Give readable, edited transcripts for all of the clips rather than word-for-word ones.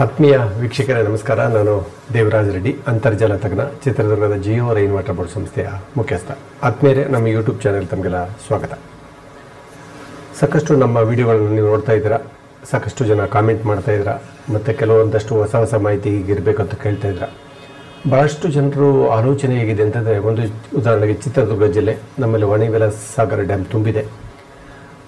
ಆತ್ಮೀಯ ವೀಕ್ಷಕರೇ ನಮಸ್ಕಾರ. ನಾನು ದೇವರಾಜ್ ರೆಡ್ಡಿ, ಅಂತರ್ಜಲ ತಜ್ಞ, ಚಿತ್ರದುರ್ಗದ ಜಿಯೋ ರೈನ್ ವಾಟರ್ ಬೋರ್ಡ್ ಸಂಸ್ಥೆಯ ಮುಖ್ಯಸ್ಥ. ಆತ್ಮೀಯರೇ, ನಮ್ಮ ಯೂಟ್ಯೂಬ್ ಚಾನೆಲ್ ತಮಗೆಲ್ಲ ಸ್ವಾಗತ. ಸಾಕಷ್ಟು ನಮ್ಮ ವಿಡಿಯೋಗಳನ್ನು ನೀವು ನೋಡ್ತಾ ಇದ್ದೀರಾ, ಸಾಕಷ್ಟು ಜನ ಕಾಮೆಂಟ್ ಮಾಡ್ತಾ ಇದ್ದೀರಾ, ಮತ್ತು ಕೆಲವೊಂದಷ್ಟು ಹೊಸ ಮಾಹಿತಿ ಹೀಗಿರಬೇಕು ಅಂತ ಕೇಳ್ತಾ ಇದ್ದೀರಾ. ಭಾಳಷ್ಟು ಜನರು ಆಲೋಚನೆ ಹೇಗಿದೆ ಅಂತಂದರೆ, ಒಂದು ಉದಾಹರಣೆಗೆ ಚಿತ್ರದುರ್ಗ ಜಿಲ್ಲೆ, ನಮ್ಮಲ್ಲಿ ವಾಣಿವಿಲಾಸ ಡ್ಯಾಮ್ ತುಂಬಿದೆ.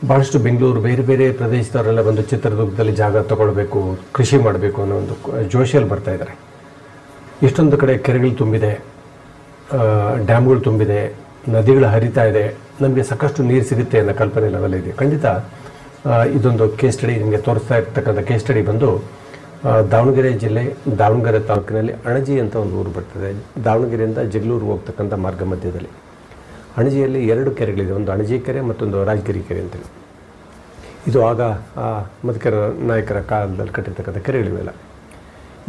ಭಾಳಷ್ಟು ಬೆಂಗಳೂರು ಬೇರೆ ಬೇರೆ ಪ್ರದೇಶದವರೆಲ್ಲ ಬಂದು ಚಿತ್ರದುರ್ಗದಲ್ಲಿ ಜಾಗ ತಗೊಳ್ಬೇಕು, ಕೃಷಿ ಮಾಡಬೇಕು ಅನ್ನೋ ಒಂದು ಜೋಶಿಯಲ್ಲಿ ಬರ್ತಾ ಇದ್ದಾರೆ. ಇಷ್ಟೊಂದು ಕಡೆ ಕೆರೆಗಳು ತುಂಬಿದೆ, ಡ್ಯಾಮ್ಗಳು ತುಂಬಿದೆ, ನದಿಗಳು ಹರಿತಾ ಇದೆ, ನಮಗೆ ಸಾಕಷ್ಟು ನೀರು ಸಿಗುತ್ತೆ ಅನ್ನೋ ಕಲ್ಪನೆ ಲೆವೆಲ್ ಇದೆ. ಖಂಡಿತ ಇದೊಂದು ಕೇಸ್ ಸ್ಟಡಿ ನಿಮಗೆ ತೋರಿಸ್ತಾ ಇರ್ತಕ್ಕಂಥ ಕೇಸ್ ಸ್ಟಡಿ ಬಂದು ದಾವಣಗೆರೆ ಜಿಲ್ಲೆ, ದಾವಣಗೆರೆ ತಾಲೂಕಿನಲ್ಲಿ ಅಣಜಿ ಅಂತ ಒಂದು ಊರು ಬರ್ತದೆ. ದಾವಣಗೆರೆಯಿಂದ ಜಗಳೂರು ಹೋಗ್ತಕ್ಕಂಥ ಮಾರ್ಗ ಮಧ್ಯದಲ್ಲಿ ಅಣಜಿಯಲ್ಲಿ 2 ಕೆರೆಗಳಿದೆ, ಒಂದು ಅಣಜಿ ಕೆರೆ ಮತ್ತೊಂದು ರಾಜಗಿರಿ ಕೆರೆ ಅಂತೇಳಿ. ಇದು ಆಗ ಮಧುಕರ ನಾಯಕರ ಕಾಲದಲ್ಲಿ ಕಟ್ಟಿರ್ತಕ್ಕಂಥ ಕೆರೆಗಳಿವೆಲ್ಲ.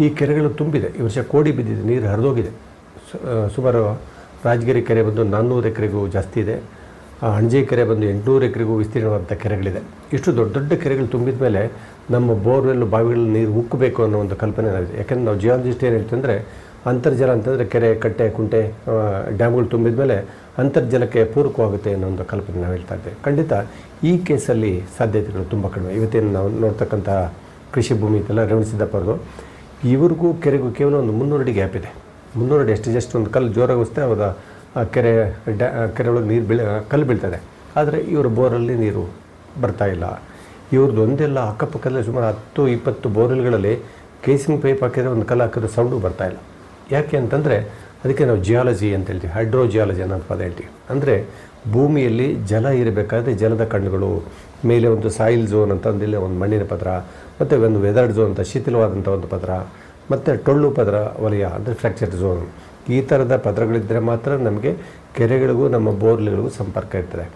ಈ ಕೆರೆಗಳು ತುಂಬಿದೆ, ಈ ವರ್ಷ ಕೋಡಿ ಬಿದ್ದಿದೆ, ನೀರು ಹರಿದೋಗಿದೆ. ಸುಮಾರು ರಾಜಗಿರಿ ಕೆರೆ ಬಂದು 400 ಎಕರೆಗೂ ಜಾಸ್ತಿ ಇದೆ, ಅಣಜಿ ಕೆರೆ ಬಂದು 800 ಎಕರೆಗೂ ವಿಸ್ತೀರ್ಣವಾದಂಥ ಕೆರೆಗಳಿದೆ. ಇಷ್ಟು ದೊಡ್ಡ ದೊಡ್ಡ ಕೆರೆಗಳು ತುಂಬಿದ ಮೇಲೆ ನಮ್ಮ ಬೋರ್ವೆಲ್ ಬಾವಿಗಳಲ್ಲಿ ನೀರು ಉಕ್ಕಬೇಕು ಅನ್ನೋ ಒಂದು ಕಲ್ಪನೆ ಇದೆ. ಯಾಕೆಂದರೆ ನಾವು ಜಿಯಾಲಜಿಸ್ಟ್ ಏನು ಹೇಳ್ತೀವಿ ಅಂದರೆ, ಅಂತರ್ಜಲ ಅಂತಂದರೆ ಕೆರೆ, ಕಟ್ಟೆ, ಕುಂಟೆ, ಡ್ಯಾಮ್ಗಳು ತುಂಬಿದ ಮೇಲೆ ಅಂತರ್ಜಲಕ್ಕೆ ಪೂರಕವಾಗುತ್ತೆ ಅನ್ನೋ ಒಂದು ಕಲ್ಪನೆ ನಾವು ಹೇಳ್ತಾ ಇದ್ದೇವೆ. ಖಂಡಿತ ಈ ಕೇಸಲ್ಲಿ ಸಾಧ್ಯತೆಗಳು ತುಂಬ ಕಡಿಮೆ. ಇವತ್ತೇನು ನಾವು ನೋಡ್ತಕ್ಕಂಥ ಕೃಷಿ ಭೂಮಿ ಇದೆಲ್ಲ ರೇವಣ ಸಿದ್ದಪ್ಪರದು, ಇವ್ರಿಗೂ ಕೆರೆಗೂ ಕೇವಲ ಒಂದು 300 ಅಡಿ ಗ್ಯಾಪ್ ಇದೆ. 300 ಅಡಿ ಅಷ್ಟು, ಜಸ್ಟ್ ಒಂದು ಕಲ್ಲು ಜೋರಾಗಿಸ್ತೆ ಅವರ ಕೆರೆ ಒಳಗೆ ನೀರು ಕಲ್ಲು ಬೀಳ್ತದೆ. ಆದರೆ ಇವರು ಬೋರಲ್ಲಿ ನೀರು ಬರ್ತಾಯಿಲ್ಲ. ಇವ್ರದ್ದು ಒಂದೆಲ್ಲ ಅಕ್ಕಪಕ್ಕದಲ್ಲೇ ಸುಮಾರು 10-20 ಬೋರ್ವೆಲ್ಗಳಲ್ಲಿ ಕೇಸಿಂಗ್ ಪೈಪ್ ಹಾಕಿದರೆ ಒಂದು ಕಲ್ಲು ಹಾಕಿದ್ರೆ ಸೌಂಡು ಬರ್ತಾಯಿಲ್ಲ. ಯಾಕೆ ಅಂತಂದರೆ ಅದಕ್ಕೆ ನಾವು ಜಿಯಾಲಜಿ ಅಂತ ಹೇಳ್ತೀವಿ, ಹೈಡ್ರೋಜಿಯಾಲಜಿ ಅನ್ನೋ ಪದ ಹೇಳ್ತೀವಿ. ಅಂದರೆ ಭೂಮಿಯಲ್ಲಿ ಜಲ ಇರಬೇಕಾದ್ರೆ ಜಲದ ಕಣ್ಣುಗಳು, ಮೇಲೆ ಒಂದು ಸಾಯಿಲ್ ಝೋನ್ ಅಂತ ಒಂದಿಲ್ಲ ಒಂದು ಮಣ್ಣಿನ ಪದರ, ಮತ್ತು ಒಂದು ವೆದರ್ಡ್ ಝೋನ್ ಅಂತ ಶಿಥಿಲವಾದಂಥ ಒಂದು ಪದರ, ಮತ್ತು ಟೊಳ್ಳು ಪದರ ವಲಯ ಅಂದರೆ ಫ್ರ್ಯಾಕ್ಚರ್ ಝೋನ್. ಈ ಥರದ ಪದರಗಳಿದ್ದರೆ ಮಾತ್ರ ನಮಗೆ ಕೆರೆಗಳಿಗೂ ನಮ್ಮ ಬೋರ್ಗಳಿಗೂ ಸಂಪರ್ಕ ಇರ್ತದೆ.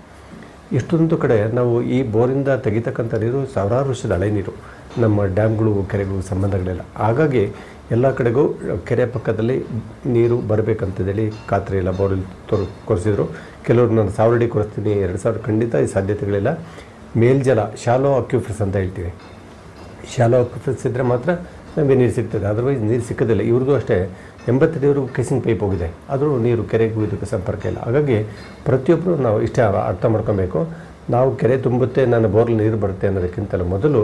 ಇಷ್ಟೊಂದು ಕಡೆ ನಾವು ಈ ಬೋರಿಂದ ತೆಗಿತಕ್ಕಂಥ ನೀರು ಸಾವಿರಾರು ವರ್ಷದ ಹಳೆ ನೀರು, ನಮ್ಮ ಡ್ಯಾಮ್ಗಳು ಕೆರೆಗಳು ಸಂಬಂಧಗಳಿಲ್ಲ. ಹಾಗಾಗಿ ಎಲ್ಲ ಕಡೆಗೂ ಕೆರೆ ಪಕ್ಕದಲ್ಲಿ ನೀರು ಬರಬೇಕಂತೇಳಿ ಖಾತ್ರಿ ಇಲ್ಲ. ಬೋರ್ವೆಲ್ ಕೊರೆಸಿದ್ರು, ಕೆಲವರು ನಾನು 1000 ಅಡಿ ಕೊರೆಸ್ತೀನಿ, 2000, ಖಂಡಿತ ಈ ಸಾಧ್ಯತೆಗಳಿಲ್ಲ. ಮೇಲ್ಜಲ, ಶಾಲೋ ಅಕ್ಯುಫರ್ಸ್ ಅಂತ ಹೇಳ್ತೀವಿ, ಶಾಲೋ ಅಕ್ಯುಫರ್ಸ್ ಇದ್ದರೆ ಮಾತ್ರ ನಮಗೆ ನೀರು ಸಿಗ್ತದೆ, ಅದರ್ವೈಸ್ ನೀರು ಸಿಕ್ಕೋದಿಲ್ಲ. ಇವ್ರಿಗೂ ಅಷ್ಟೇ 80 ಅಡಿವರೆಗೂ ಕೇಸಿಂಗ್ ಪೈಪ್ ಹೋಗಿದೆ, ಆದರೂ ನೀರು ಕೆರೆಗೂ ಇದಕ್ಕೆ ಸಂಪರ್ಕ ಇಲ್ಲ. ಹಾಗಾಗಿ ಪ್ರತಿಯೊಬ್ಬರು ನಾವು ಇಷ್ಟೇ ಅರ್ಥ ಮಾಡ್ಕೊಬೇಕು. ನಾವು ಕೆರೆ ತುಂಬುತ್ತೆ, ನನ್ನ ಬೋರ್ಲ್ ನೀರು ಬರುತ್ತೆ ಅನ್ನೋದಕ್ಕಿಂತಲೂ ಮೊದಲು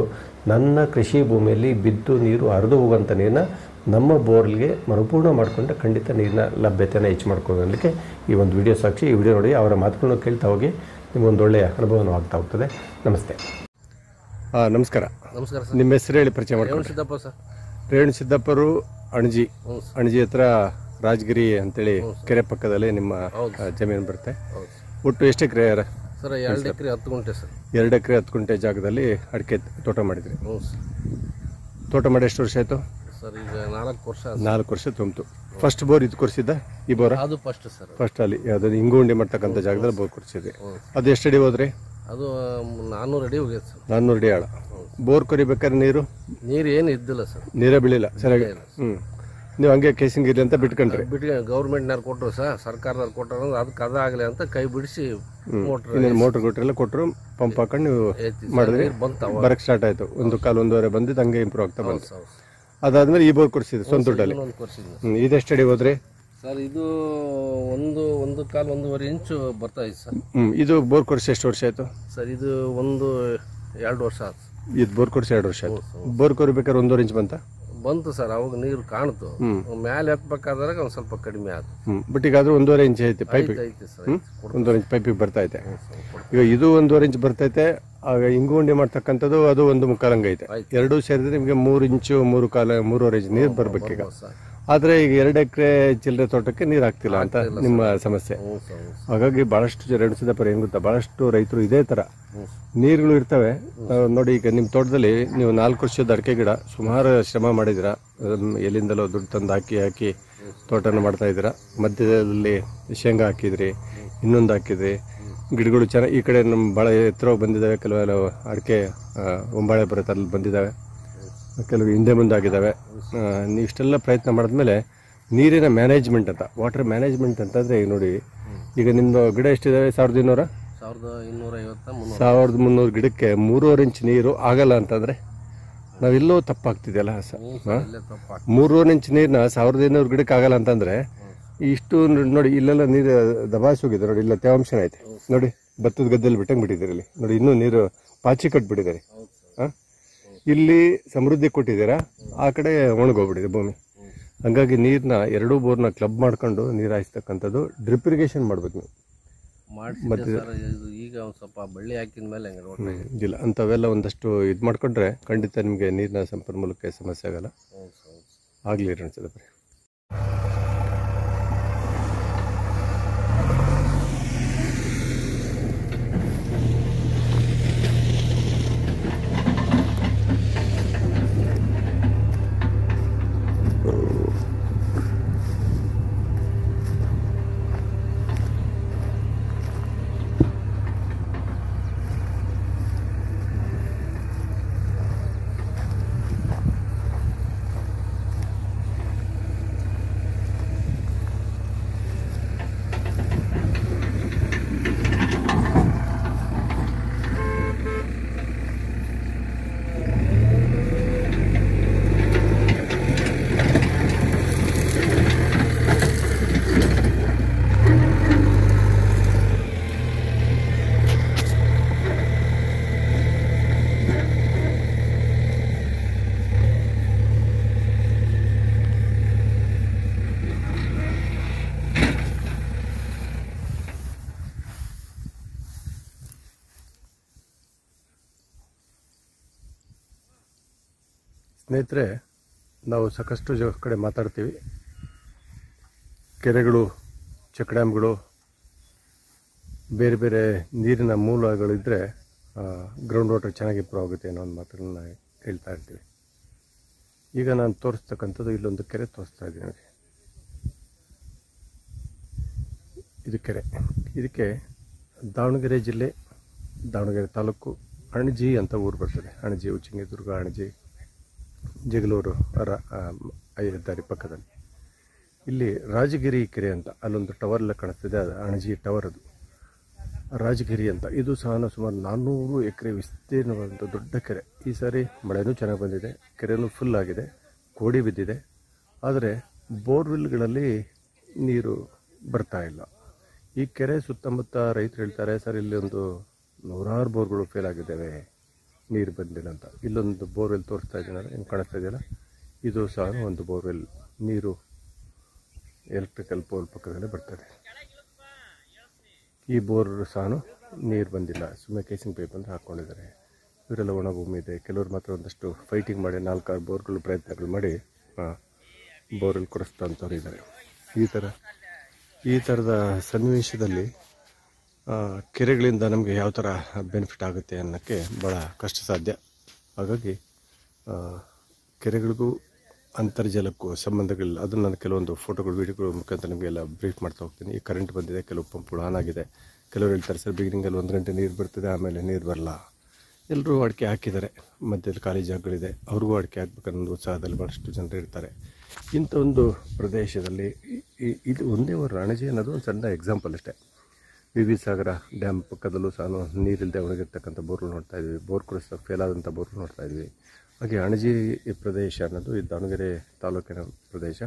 ನನ್ನ ಕೃಷಿ ಭೂಮಿಯಲ್ಲಿ ಬಿದ್ದು ನೀರು ಹರಿದು ಹೋಗುವಂಥ ನೀರನ್ನ ನಮ್ಮ ಬೋರ್ಲ್ಗೆ ಮರುಪೂರ್ಣ ಮಾಡಿಕೊಂಡ್ರೆ ಖಂಡಿತ ನೀರಿನ ಲಭ್ಯತೆಯನ್ನು ಹೆಚ್ಚು ಮಾಡ್ಕೊಳ್ಳೋದಕ್ಕೆ ಈ ಒಂದು ವಿಡಿಯೋ ಸಾಕ್ಷಿ. ಈ ವಿಡಿಯೋ ನೋಡಿ ಅವರ ಮಾತುಗಳನ್ನು ಕೇಳ್ತಾ ಹೋಗಿ ನಿಮಗೊಂದು ಒಳ್ಳೆಯ ಅನುಭವನೂ ಆಗ್ತಾ ಹೋಗ್ತದೆ. ನಮಸ್ತೆ. ನಮಸ್ಕಾರ. ನಮಸ್ಕಾರ ಸರ್. ನಿಮ್ಮ ಹೆಸರು ಹೇಳಿ, ಪರಿಚಯ ಮಾಡಿ. ರೇವಣ ಸಿದ್ದಪ್ಪ ಸರ್. ರೇವಣ ಸಿದ್ದಪ್ಪರು, ಅಣಜಿ ಹತ್ರ ರಾಜಗಿರಿ ಅಂತೇಳಿ ಕೆರೆ ಪಕ್ಕದಲ್ಲಿ ನಿಮ್ಮ ಜಮೀನು ಬರುತ್ತೆ. ಒಟ್ಟು ಎಷ್ಟು ಎಕರೆ ಸರ್? 2 ಎಕರೆ 10 ಗುಂಟೆ ಸರ್. 2 ಎಕರೆ 10 ಗುಂಟೆ ಜಾಗದಲ್ಲಿ ಅಡಿಕೆ ತೋಟ ಮಾಡಿದ್ರಿ. ತೋಟ ಮಾಡಿ ಎಷ್ಟು ವರ್ಷ ಆಯಿತು ಸರ್? ಈಗ 4 ವರ್ಷ. 4 ವರ್ಷ ತುಂಬಿತು. ಫಸ್ಟ್ ಬೋರ್ ಇದು ಕೊರಿಸಿದ್ದ? ಈ ಬೋರ ಅದು ಫಸ್ಟ್ ಸರ್. ಫಸ್ಟ್ ಅಲ್ಲಿ ಅದು ಇಂಗುಂಡಿ ಮಾಡ್ತಕ್ಕಂಥ ಜಾಗದಲ್ಲಿ ಬೋರ್ ಕೊರಿಸಿದ್ರಿ. ಅದು ಎಷ್ಟು ಅಡಿ ಹೋದ್ರಿ? ಅದು 400 ಅಡಿ ಹೋಗಿದೆ ಸರ್. 400 ಅಡಿ ಆಳ. ಬೋರ್ ಕೊರಿಬೇಕಾದ್ರೆ ನೀರು ಏನು ಇದ್ದಿಲ್ಲ ಸರ್, ನೀರೇ ಬೀಳಿಲ್ಲ ಸರಿಯಾಗಿ. ನೀವು ಹಂಗೆ ಕೇಸಿಂಗ್ ಇರಲಿ ಅಂತ ಬಿಟ್ಕೊಂಡ್ರಿ? ಗೌರ್ಮೆಂಟ್ನವ್ರು ಕೊಟ್ಟರು ಸರ್, ಸರ್ಕಾರದವ್ರು ಕೊಟ್ಟರು, ಅದಕ್ಕೆ ಅದಾಗಲಿ ಅಂತ ಕೈ ಬಿಡಿಸಿ ಮೋಟ್ರ್ ಕೊಟ್ಟರೆಲ್ಲ ಕೊಟ್ಟರು, ಪಂಪ್ ಹಾಕೊಂಡು ನೀವು ಮಾಡಿದ್ರಿ. ಬರಕ್ಕೆ ಸ್ಟಾರ್ಟ್ ಆಯಿತು. 1 ಕಾಲು 1.5 ಬಂದಿದ್ದು, ಹಂಗೆ ಇಂಪ್ರೂವ್ ಆಗ್ತಾ ಬಂತು. ಅದಾದ್ಮೇಲೆ ಈ ಬೋರ್ ಕೊಡಿಸಿದ್ರಿ ಸ್ವಂತ ದುಡ್ಡಲ್ಲಿ. ಇದೆಷ್ಟು ಅಡಿ ಹೋದ್ರಿ ಸರ್? ಇದು 1 ಕಾಲು 1.5 ಇಂಚು ಬರ್ತಾ ಇದೆ ಸರ್. ಇದು ಬೋರ್ ಕೊಡಿಸಿ ಎಷ್ಟು ವರ್ಷ ಆಯಿತು ಸರ್? ಇದು 1-2 ವರ್ಷ ಆಯ್ತು. ಇದು ಬೋರ್ ಕೊಡಿಸಿ 2 ವರ್ಷ ಆಯ್ತು. ಬೋರ್ ಕೊರಿಬೇಕಾದ್ರೆ 1.5 ಇಂಚ್ ಬಂತು ಸರ್. ಅವಾಗ ನೀರು ಕಾಣ್ತು, ಮೇಲೆ ಎತ್ತಬೇಕಾದಾಗ ಒಂದು ಸ್ವಲ್ಪ ಕಡಿಮೆ ಆಯ್ತು. ಬಟ್ ಈಗ ಆದ್ರೂ 1.5 ಇಂಚ್ ಐತಿ ಪೈಪ್. 1.5 ಇಂಚ್ ಪೈಪಿಗೆ ಬರ್ತಾ ಐತೆ. ಈಗ ಇದು 1.5 ಇಂಚ್ ಬರ್ತೈತೆ. ಆಗ ಇಂಗುಂಡಿ ಮಾಡ್ತಕ್ಕಂಥದ್ದು ಅದು 1.25 ಹಂಗೈತೆ. ಎರಡೂ ಸೇರಿದ್ರೆ ನಿಮಗೆ 3 ಇಂಚು 3.25 ಇಂಚ್ ನೀರು ಬರ್ಬೇಕೀಗ. ಆದರೆ ಈಗ 2 ಎಕರೆ ಚಿಲ್ಲರೆ ತೋಟಕ್ಕೆ ನೀರು ಆಗ್ತಿಲ್ಲ ಅಂತ ನಿಮ್ಮ ಸಮಸ್ಯೆ. ಹಾಗಾಗಿ ಭಾಳಷ್ಟು ರೇವಣ ಸಿದ್ದಪ್ಪರು ಏನು ಗೊತ್ತಾ, ಭಾಳಷ್ಟು ರೈತರು ಇದೇ ಥರ ನೀರುಗಳು ಇರ್ತವೆ ನೋಡಿ. ಈಗ ನಿಮ್ಮ ತೋಟದಲ್ಲಿ ನೀವು 4 ವರ್ಷದ ಅಡಿಕೆ ಗಿಡ ಸುಮಾರು ಶ್ರಮ ಮಾಡಿದ್ದೀರಾ, ಎಲ್ಲಿಂದಲೋ ದುಡ್ಡು ತಂದು ಹಾಕಿ ತೋಟನ ಮಾಡ್ತಾ ಇದ್ದೀರಾ. ಮಧ್ಯದಲ್ಲಿ ಶೇಂಗಾ ಹಾಕಿದ್ರಿ, ಇನ್ನೊಂದು ಹಾಕಿದ್ರಿ, ಗಿಡಗಳು ಚೆನ್ನಾಗಿ ಈ ಕಡೆ ನಮ್ಮ ಭಾಳ ಎತ್ತರವಾಗಿ ಬಂದಿದ್ದಾವೆ. ಕೆಲವೆಲ್ಲ ಅಡಿಕೆ ಒಂಬಾಳೆ ಬರುತ್ತೆ ಅಲ್ಲಿ ಬಂದಿದ್ದಾವೆ, ಕೆಲವು ಹಿಂದೆ ಮುಂದೆ ಆಗಿದ್ದಾವೆ. ನೀವು ಇಷ್ಟೆಲ್ಲ ಪ್ರಯತ್ನ ಮಾಡಿದ್ಮೇಲೆ ನೀರಿನ ಮ್ಯಾನೇಜ್ಮೆಂಟ್ ಅಂತ, ವಾಟರ್ ಮ್ಯಾನೇಜ್ಮೆಂಟ್ ಅಂತಂದರೆ ಈಗ ನೋಡಿ, ಈಗ ನಿಮ್ಮದು ಗಿಡ ಎಷ್ಟಿದ್ದಾವೆ? 1200 1250-300 ಗಿಡಕ್ಕೆ 3.5 ಇಂಚ್ ನೀರು ಆಗಲ್ಲ ಅಂತಂದರೆ ನಾವೆಲ್ಲೋ ತಪ್ಪಾಗ್ತಿದೆಯಲ್ಲ. 3.5 ಇಂಚ್ ನೀರನ್ನ 1500 ಗಿಡಕ್ಕೆ ಆಗಲ್ಲ ಅಂತಂದರೆ ಇಷ್ಟು ನೋಡಿ, ಇಲ್ಲೆಲ್ಲ ನೀರು ದಬಾಯಿಸಿ ಹೋಗಿದೆ ನೋಡಿ. ಇಲ್ಲ ತೇವಾಂಶನ ಐತೆ ನೋಡಿ, ಭತ್ತದ ಗದ್ದೆಯಲ್ಲಿ ಬಿಟ್ಟಂಗೆ ಬಿಟ್ಟಿದ್ದೀರಿ. ಇಲ್ಲಿ ನೋಡಿ, ಇನ್ನೂ ನೀರು ಪಾಚಿ ಕಟ್ಬಿಟ್ಟಿದ್ದಾರೆ. ಇಲ್ಲಿ ಸಮೃದ್ಧಿ ಕೊಟ್ಟಿದ್ದೀರಾ, ಆ ಕಡೆ ಒಣಗೋಗ್ಬಿಟ್ಟಿದೆ ಭೂಮಿ. ಹಂಗಾಗಿ ನೀರನ್ನ 2 ಬೋರ್ನ ಕ್ಲಬ್ ಮಾಡ್ಕೊಂಡು ನೀರು ಹಾಯಿಸ್ತಕ್ಕಂಥದ್ದು ಡ್ರಿಪ್ ಇರಿಗೇಷನ್ ಮಾಡ್ಬೇಕು ನೀವು. ಮತ್ತೆ ಈಗ ಒಂದು ಸ್ವಲ್ಪ ಬಳ್ಳಿ ಹಾಕಿದ ಮೇಲೆ ಇಲ್ಲ ಅಂಥವೆಲ್ಲ ಒಂದಷ್ಟು ಇದು ಮಾಡ್ಕೊಂಡ್ರೆ ಖಂಡಿತ ನಿಮಗೆ ನೀರಿನ ಸಂಪನ್ಮೂಲಕ್ಕೆ ಸಮಸ್ಯೆ ಆಗಲ್ಲ. ಆಗಲಿ ಅನ್ಸುತ್ತೆ ಬರೀ. ಸ್ನೇಹಿತರೆ, ನಾವು ಸಾಕಷ್ಟು ಕಡೆ ಮಾತಾಡ್ತೀವಿ. ಕೆರೆಗಳು, ಚೆಕ್ ಡ್ಯಾಮ್ಗಳು, ಬೇರೆ ಬೇರೆ ನೀರಿನ ಮೂಲಗಳಿದ್ದರೆ ಗ್ರೌಂಡ್ ವಾಟರ್ ಚೆನ್ನಾಗಿ ಇಂಪ್ರೂವ್ ಆಗುತ್ತೆ ಅನ್ನೋ ಒಂದು ಮಾತನ್ನು ಹೇಳ್ತಾ ಇರ್ತೀವಿ. ಈಗ ನಾನು ತೋರಿಸ್ತಕ್ಕಂಥದ್ದು ಇಲ್ಲೊಂದು ಕೆರೆ ತೋರಿಸ್ತಾ ಇದ್ದೀನಿ ನೋಡಿ. ಇದು ಕೆರೆ. ಇದಕ್ಕೆ ದಾವಣಗೆರೆ ಜಿಲ್ಲೆ, ದಾವಣಗೆರೆ ತಾಲೂಕು, ಅಣಜಿ ಅಂತ ಊರು ಬರ್ತದೆ. ಅಣಜಿ, ಉಚ್ಚಂಗಿ ದುರ್ಗ, ಅಣಜಿ, ಜಗಳೂರು ಹೆದ್ದಾರಿ ಪಕ್ಕದಲ್ಲಿ. ಇಲ್ಲಿ ರಾಜಗಿರಿ ಕೆರೆ ಅಂತ ಅಲ್ಲೊಂದು ಟವರ್ ಎಲ್ಲ ಕಾಣಿಸ್ತಿದೆ, ಅದು ಅಣಜಿ ಟವರ್. ಅದು ರಾಜಗಿರಿ ಅಂತ. ಇದು ಸಹ ಸುಮಾರು 400 ಎಕರೆ ವಿಸ್ತೀರ್ಣವಾದಂಥ ದೊಡ್ಡ ಕೆರೆ. ಈ ಸಾರಿ ಮಳೆನೂ ಚೆನ್ನಾಗಿ ಬಂದಿದೆ, ಕೆರೆನೂ ಫುಲ್ ಆಗಿದೆ, ಕೋಡಿ ಬಿದ್ದಿದೆ. ಆದರೆ ಬೋರ್ವೆಲ್ಗಳಲ್ಲಿ ನೀರು ಬರ್ತಾ ಇಲ್ಲ. ಈ ಕೆರೆ ಸುತ್ತಮುತ್ತ ರೈತರು ಹೇಳ್ತಾರೆ, ಸರ್ ಇಲ್ಲಿ ಒಂದು 100 ಬೋರ್ಗಳು ಫೇಲ್ ಆಗಿದ್ದಾವೆ, ನೀರು ಬಂದಿಲ್ಲ ಅಂತ. ಇಲ್ಲೊಂದು ಬೋರ್ವೆಲ್ ತೋರಿಸ್ತಾ ಇದ್ದೀನಲ್ಲ, ಏನು ಕಾಣಿಸ್ತಾ ಇದೆಯಲ್ಲ, ಇದು ಸಹ ಒಂದು ಬೋರ್ವೆಲ್. ನೀರು ಎಲೆಕ್ಟ್ರಿಕಲ್ ಪೋಲ್ ಪಕ್ಕದಲ್ಲೇ ಬರ್ತದೆ. ಈ ಬೋರ್ ಸಹ ನೀರು ಬಂದಿಲ್ಲ, ಸುಮ್ಮನೆ ಕೇಸಿಂಗ್ ಪೈಪ್ ಅಂತ ಹಾಕ್ಕೊಂಡಿದ್ದಾರೆ. ಇವರೆಲ್ಲ ಒಣ ಭೂಮಿ ಇದೆ. ಕೆಲವರು ಮಾತ್ರ ಒಂದಷ್ಟು ಫೈಟಿಂಗ್ ಮಾಡಿ 4-6 ಬೋರ್ಗಳು ಪ್ರಯತ್ನಗಳು ಮಾಡಿ ಬೋರ್ವೆಲ್ ಕೊಡಿಸ್ತಾ ಅಂಥವ್ರು ಇದ್ದಾರೆ. ಈ ಥರದ ಸನ್ನಿವೇಶದಲ್ಲಿ ಕೆರೆಗಳಿಂದ ನಮಗೆ ಯಾವ ಥರ ಬೆನಿಫಿಟ್ ಆಗುತ್ತೆ ಅನ್ನೋಕ್ಕೆ ಭಾಳ ಕಷ್ಟ ಸಾಧ್ಯ. ಹಾಗಾಗಿ ಕೆರೆಗಳಿಗೂ ಅಂತರ್ಜಲಕ್ಕೂ ಸಂಬಂಧಗಳಿಲ್ಲ. ಅದನ್ನು ನಾನು ಕೆಲವೊಂದು ಫೋಟೋಗಳು, ವೀಡಿಯೋಗಳು ಮುಖಾಂತರ ನಿಮಗೆಲ್ಲ ಬ್ರೀಫ್ ಮಾಡ್ತಾ ಹೋಗ್ತೀನಿ. ಈ ಕರೆಂಟ್ ಬಂದಿದೆ, ಕೆಲವು ಪಂಪ್ಗಳು ಆನ್ ಆಗಿದೆ. ಕೆಲವರು ಹೇಳ್ತಾರೆ ಸರ್ ಬಿಗಿನಿಂಗಲ್ಲಿ 1 ಗಂಟೆ ನೀರು ಬರ್ತದೆ, ಆಮೇಲೆ ನೀರು ಬರಲ್ಲ. ಎಲ್ಲರೂ ಅಡಿಕೆ ಹಾಕಿದ್ದಾರೆ, ಮಧ್ಯದಲ್ಲಿ ಖಾಲಿ ಜಾಗಗಳಿದೆ, ಅವ್ರಿಗೂ ಅಡಿಕೆ ಹಾಕ್ಬೇಕನ್ನೋ ಉತ್ಸಾಹದಲ್ಲಿ ಭಾಳಷ್ಟು ಜನರು ಇರ್ತಾರೆ. ಇಂಥ ಒಂದು ಪ್ರದೇಶದಲ್ಲಿ ಇದು ಒಂದೇ ಒಂದು ಅಣಜಿ ಅನ್ನೋದು ಒಂದು ಸಣ್ಣ ಎಕ್ಸಾಂಪಲ್ ಅಷ್ಟೇ. ವಿ ಸಾಗರ ಡ್ಯಾಮ್ ಪಕ್ಕದಲ್ಲೂ ಸಹ ನೀರಿಲ್ಲದೆ ಒಣಗಿರ್ತಕ್ಕಂಥ ಬೋರ್ಗಳು ನೋಡ್ತಾ ಇದ್ವಿ. ಬೋರ್ ಕೊಡಿಸ್ತಾ ಫೇಲ್ ಆದಂಥ ಬೋರ್ಗಳು ನೋಡ್ತಾ ಇದ್ವಿ. ಹಾಗೆ ಅಣಜಿ ಪ್ರದೇಶ ಅನ್ನೋದು ಈ ದಾವಣಗೆರೆ ತಾಲೂಕಿನ ಪ್ರದೇಶ.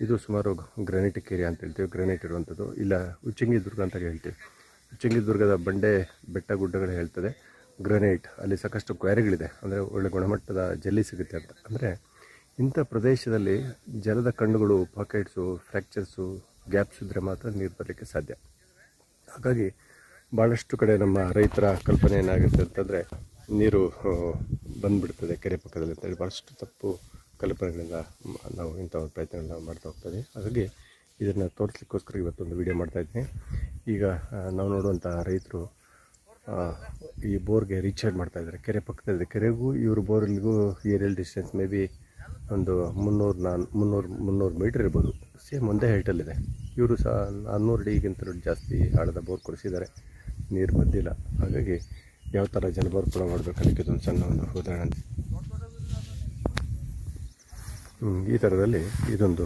ಇದು ಸುಮಾರು ಗ್ರಾನೈಟಿಕ್ ಏರಿಯಾ ಅಂತ ಹೇಳ್ತೀವಿ. ಗ್ರಾನೈಟ್ ಇರುವಂಥದ್ದು. ಇಲ್ಲ ಉಚ್ಚಂಗಿ ದುರ್ಗ ಅಂತ ಹೇಳ್ತೀವಿ. ಉಚ್ಚಂಗಿ ದುರ್ಗದ ಬಂಡೆ ಬೆಟ್ಟ ಗುಡ್ಡಗಳು ಹೇಳ್ತದೆ ಗ್ರಾನೈಟ್. ಅಲ್ಲಿ ಸಾಕಷ್ಟು ಕ್ವಾರಿಗಳಿದೆ, ಅಂದರೆ ಒಳ್ಳೆ ಗುಣಮಟ್ಟದ ಜಲ್ಲಿ ಸಿಗುತ್ತೆ ಅಂತ. ಅಂದರೆ ಇಂಥ ಪ್ರದೇಶದಲ್ಲಿ ಜಲದ ಕಣ್ಣುಗಳು, ಪಾಕೆಟ್ಸು, ಫ್ರ್ಯಾಕ್ಚರ್ಸು, ಗ್ಯಾಪ್ಸ್ ಇದ್ದರೆ ಮಾತ್ರ ನೀರು ಬರಲಿಕ್ಕೆ ಸಾಧ್ಯ. ಹಾಗಾಗಿ ಭಾಳಷ್ಟು ಕಡೆ ನಮ್ಮ ರೈತರ ಕಲ್ಪನೆ ಏನಾಗುತ್ತೆ ಅಂತಂದರೆ ನೀರು ಬಂದುಬಿಡ್ತದೆ ಕೆರೆ ಪಕ್ಕದಲ್ಲಿ ಅಂತೇಳಿ ಭಾಳಷ್ಟು ತಪ್ಪು ಕಲ್ಪನೆಗಳಿಂದ ನಾವು ಇಂಥ ಒಂದು ಪ್ರಯತ್ನಗಳನ್ನ ಮಾಡ್ತಾ ಹೋಗ್ತದೆ. ಹಾಗಾಗಿ ಇದನ್ನು ತೋರಿಸ್ಲಿಕ್ಕೋಸ್ಕರ ಇವತ್ತೊಂದು ವಿಡಿಯೋ ಮಾಡ್ತಾಯಿದ್ದೀನಿ. ಈಗ ನಾವು ನೋಡುವಂಥ ರೈತರು ಈ ಬೋರ್ಗೆ ರೀಚಾರ್ಜ್ ಮಾಡ್ತಾಯಿದ್ದಾರೆ. ಕೆರೆ ಪಕ್ಕದಲ್ಲಿದೆ. ಕೆರೆಗೂ ಇವರು ಬೋರ್ವೆಲ್ಗೂ ಏರಿಯಲ್ ಡಿಸ್ಟೆನ್ಸ್ ಮೇ ಬಿ ಒಂದು 300 ಮೀಟರ್ ಇರ್ಬೋದು. ಸೇಮ್ ಒಂದೇ ಹೈಟಲ್ಲಿದೆ. ಇವರು ಸಹ 400 ಅಡಿಗಿಂತ ಜಾಸ್ತಿ ಆಳದ ಬೋರ್ ಕೊಡಿಸಿದ್ದಾರೆ, ನೀರು ಬಂದಿಲ್ಲ. ಹಾಗಾಗಿ ಯಾವ ಥರ ಜಲಭಾರ್ಪಣೆ ಮಾಡಬೇಕು ಅದಕ್ಕೆ ಇದೊಂದು ಸಣ್ಣ ಒಂದು ಉದಾಹರಣೆ. ಈ ಥರದಲ್ಲಿ ಇದೊಂದು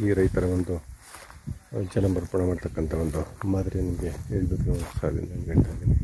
ಈ ರೈತರ ಒಂದು ಜಲಮರ್ಪಣ ಮಾಡ್ತಕ್ಕಂಥ ಒಂದು ಮಾದರಿ ನಿಮಗೆ ಹೇಳಬೇಕು ಸಾಧ್ಯ ಹೇಳ್ತಾ ಇದ್ದೀನಿ.